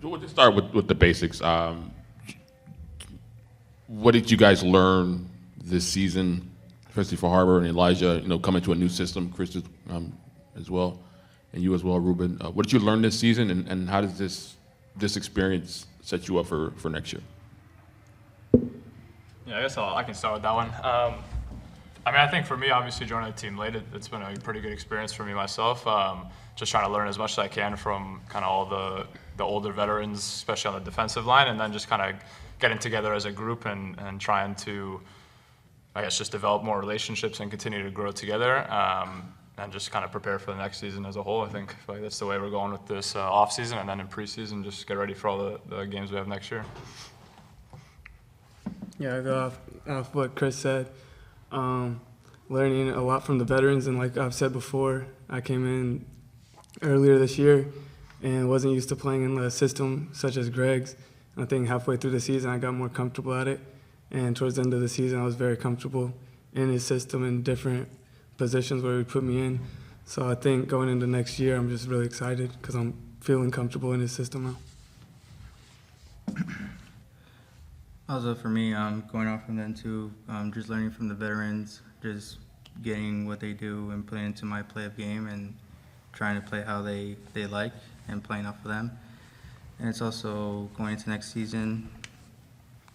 We'll just start with the basics. What did you guys learn this season, especially for Harbor and Elijah? Coming to a new system, Chris as well, and you as well, Ruben. What did you learn this season, and how does this experience set you up for next year? Yeah, I guess I can start with that one. I think for me, obviously joining the team late, it's been a pretty good experience for me myself. Just trying to learn as much as I can from kind of all the older veterans, especially on the defensive line, and then just kind of getting together as a group and trying to, I guess, just develop more relationships and continue to grow together, and just kind of prepare for the next season as a whole. I think that's the way we're going with this off season, and then in preseason, just get ready for all the games we have next year. Yeah, I go off what Chris said. Learning a lot from the veterans, and like I've said before, I came in earlier this year and wasn't used to playing in a system such as Greg's. I think halfway through the season I got more comfortable at it, and towards the end of the season I was very comfortable in his system in different positions where he put me in. So I think going into next year I'm just really excited because I'm feeling comfortable in his system now. Also for me, going off from then too, just learning from the veterans, just getting what they do and putting into my play of game and trying to play how they like and playing off of them. And it's also going into next season,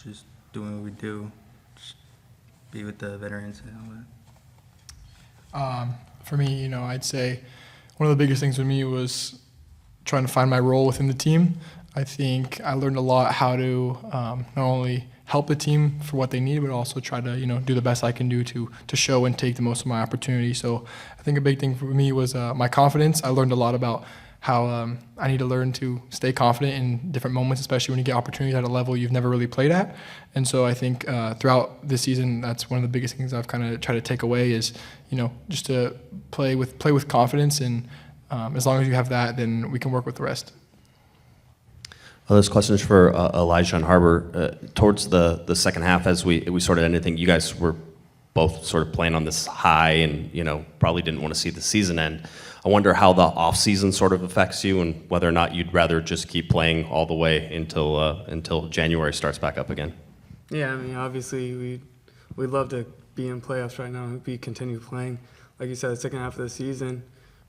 just doing what we do, just be with the veterans and all that. For me, I'd say one of the biggest things with me was trying to find my role within the team. I think I learned a lot how to not only help the team for what they need, but also try to do the best I can do to show and take the most of my opportunity. So I think a big thing for me was my confidence. I learned a lot about how I need to learn to stay confident in different moments, especially when you get opportunities at a level you've never really played at. And so I think throughout this season, that's one of the biggest things I've kind of tried to take away is, just to play with confidence. And as long as you have that, then we can work with the rest. Well, this question is for Elijah and Harbor. Towards the second half, as we sort of ended things, you guys were both sort of playing on this high and, probably didn't want to see the season end. I wonder how the off-season sort of affects you and whether or not you'd rather just keep playing all the way until January starts back up again. Yeah, obviously we'd love to be in playoffs right now and continue playing. Like you said, the second half of the season,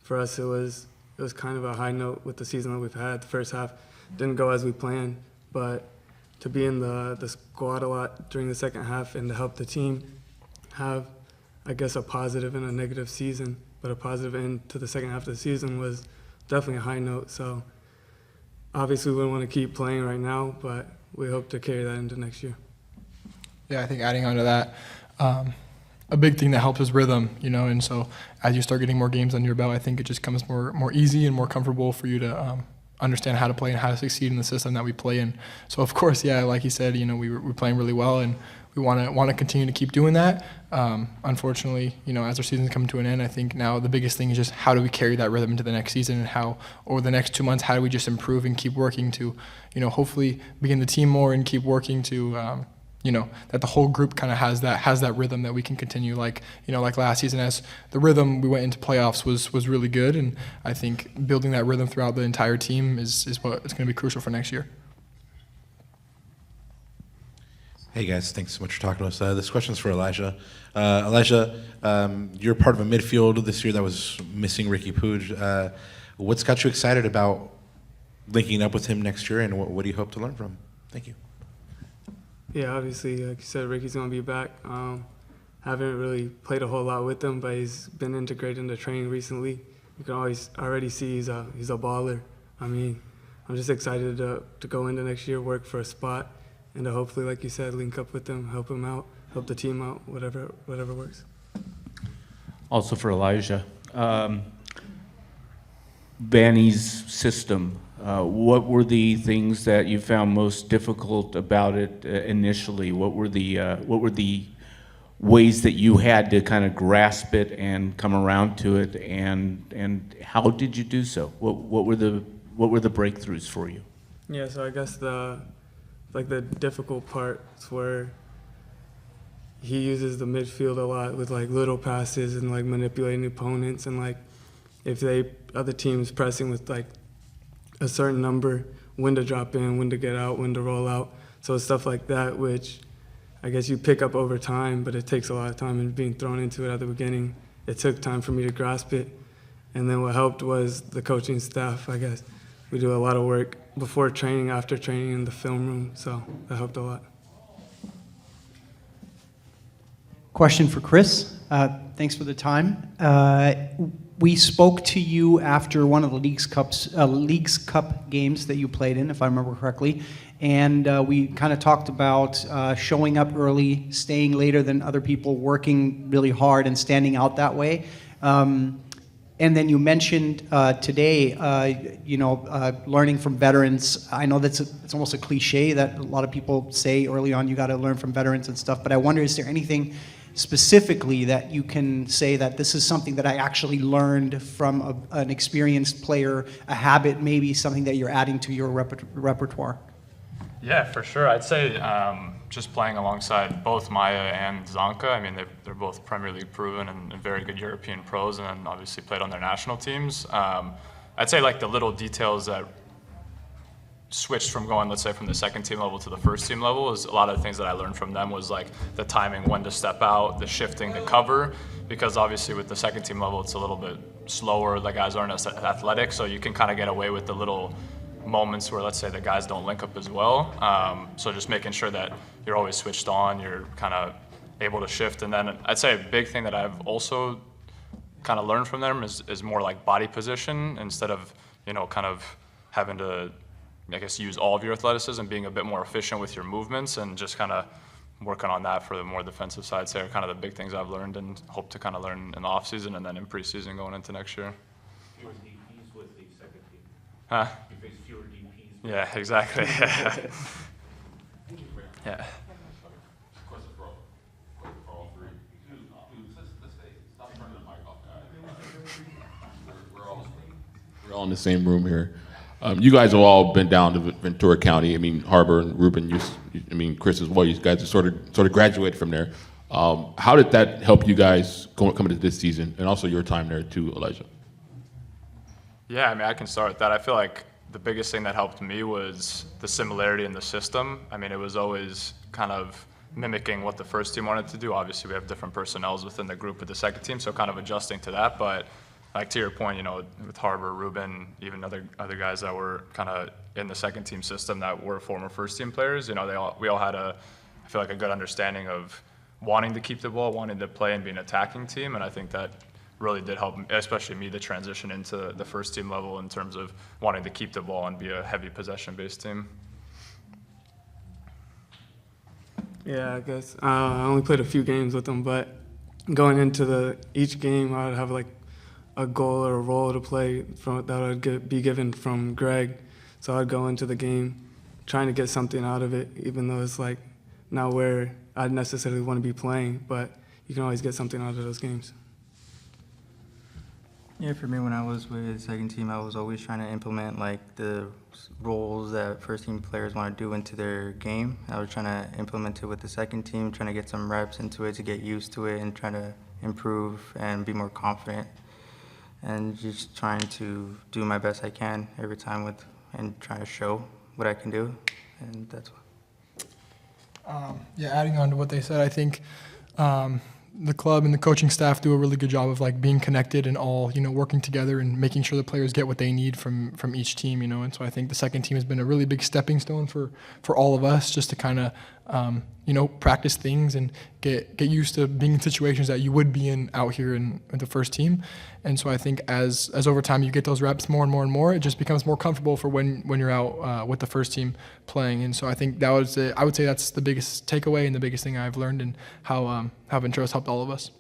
for us it was kind of a high note with the season that we've had. The first half didn't go as we planned, but to be in the squad a lot during the second half and to help the team have, I guess, a positive and a negative season, but a positive end to the second half of the season was definitely a high note. So obviously we want to keep playing right now, but we hope to carry that into next year. Yeah, I think adding on to that, a big thing that helps is rhythm, and so as you start getting more games under your belt, I think it just comes more easy and more comfortable for you to understand how to play and how to succeed in the system that we play in. So of course, yeah, like you said, we're playing really well and we want to continue to keep doing that. Unfortunately, as our season's coming to an end, I think now the biggest thing is just how do we carry that rhythm into the next season, and how over the next 2 months, how do we just improve and keep working to, hopefully begin the team more and keep working to, that the whole group kind of has that rhythm that we can continue. Like last season, as the rhythm we went into playoffs was really good, and I think building that rhythm throughout the entire team is what is going to be crucial for next year. Hey guys, thanks so much for talking to us. This question is for Elijah. Elijah, you're part of a midfield this year that was missing Ricky Puig. What's got you excited about linking up with him next year, and what do you hope to learn from him? Thank you. Yeah, obviously, like you said, Ricky's going to be back. Haven't really played a whole lot with him, but he's been integrated into training recently. You can already see he's a baller. I'm just excited to go into next year, work for a spot, and to hopefully, like you said, link up with him, help him out, help the team out, whatever works. Also for Elijah, Vanny's system, what were the things that you found most difficult about it initially? What were the ways that you had to kind of grasp it and come around to it, and how did you do so? What were the breakthroughs for you? Yeah, so I guess the difficult parts where he uses the midfield a lot with little passes and manipulating opponents, and if other teams pressing with a certain number, when to drop in, when to get out, when to roll out. So it's stuff like that, which I guess you pick up over time, but it takes a lot of time. And being thrown into it at the beginning, it took time for me to grasp it. And then what helped was the coaching staff, I guess. We do a lot of work before training, after training, in the film room, so that helped a lot. Question for Chris. Thanks for the time. We spoke to you after one of the Leagues Cup games that you played in, if I remember correctly, and we kind of talked about showing up early, staying later than other people, working really hard, and standing out that way. And then you mentioned today, learning from veterans. I know it's almost a cliche that a lot of people say early on, you got to learn from veterans and stuff. But I wonder, is there anything specifically that you can say that this is something that I actually learned from an experienced player, a habit, maybe something that you're adding to your repertoire? Yeah, for sure. I'd say just playing alongside both Maya and Zanka. I mean, they're both Premier League proven and very good European pros, and then obviously played on their national teams. I'd say like the little details that switched from going, let's say, from the second team level to the first team level is a lot of the things that I learned from them was like the timing, when to step out, the shifting, the cover, because obviously with the second team level, it's a little bit slower. The guys aren't as athletic, so you can kind of get away with the little moments where, let's say, the guys don't link up as well. So just making sure that you're always switched on, you're kind of able to shift. And then I'd say a big thing that I've also kind of learned from them is more like body position instead of, kind of having to, I guess, use all of your athleticism, being a bit more efficient with your movements and just kind of working on that for the more defensive side. So are kind of the big things I've learned and hope to kind of learn in the off season and then in preseason going into next year. Fewer DPs with the second team. Huh? You face fewer DPs. Yeah, exactly. Yeah. Question for all three. Let's stop turning the mic off, guys. We're all in the same room here. You guys have all been down to Ventura County. I mean, Harbor and Rubén. Chris as well. You guys have sort of graduated from there. How did that help you guys coming into this season, and also your time there too, Elijah? Yeah, I mean, I can start with that. I feel like the biggest thing that helped me was the similarity in the system. I mean, it was always kind of mimicking what the first team wanted to do. Obviously, we have different personnels within the group with the second team, so kind of adjusting to that. But like to your point, with Harbor, Rubén, even other guys that were kind of in the second team system that were former first team players, we all had I feel like a good understanding of wanting to keep the ball, wanting to play and be an attacking team, and I think that really did help, especially me, to transition into the first team level in terms of wanting to keep the ball and be a heavy possession-based team. Yeah, I guess I only played a few games with them, but going into each game, I would have like a goal or a role to play that would be given from Greg. So I'd go into the game trying to get something out of it, even though it's like not where I'd necessarily want to be playing, but you can always get something out of those games. Yeah, for me, when I was with the second team, I was always trying to implement like the roles that first team players want to do into their game. I was trying to implement it with the second team, trying to get some reps into it to get used to it and trying to improve and be more confident. And just trying to do my best I can every time and trying to show what I can do, and that's what. Adding on to what they said, I think the club and the coaching staff do a really good job of like being connected and all, working together and making sure the players get what they need from each team, And so I think the second team has been a really big stepping stone for all of us, just to kind of, practice things and get used to being in situations that you would be in out here in the first team. And so I think as over time you get those reps more and more and more, it just becomes more comfortable for when you're out with the first team playing. And so I think I would say that's the biggest takeaway and the biggest thing I've learned, and how Ventura's helped all of us.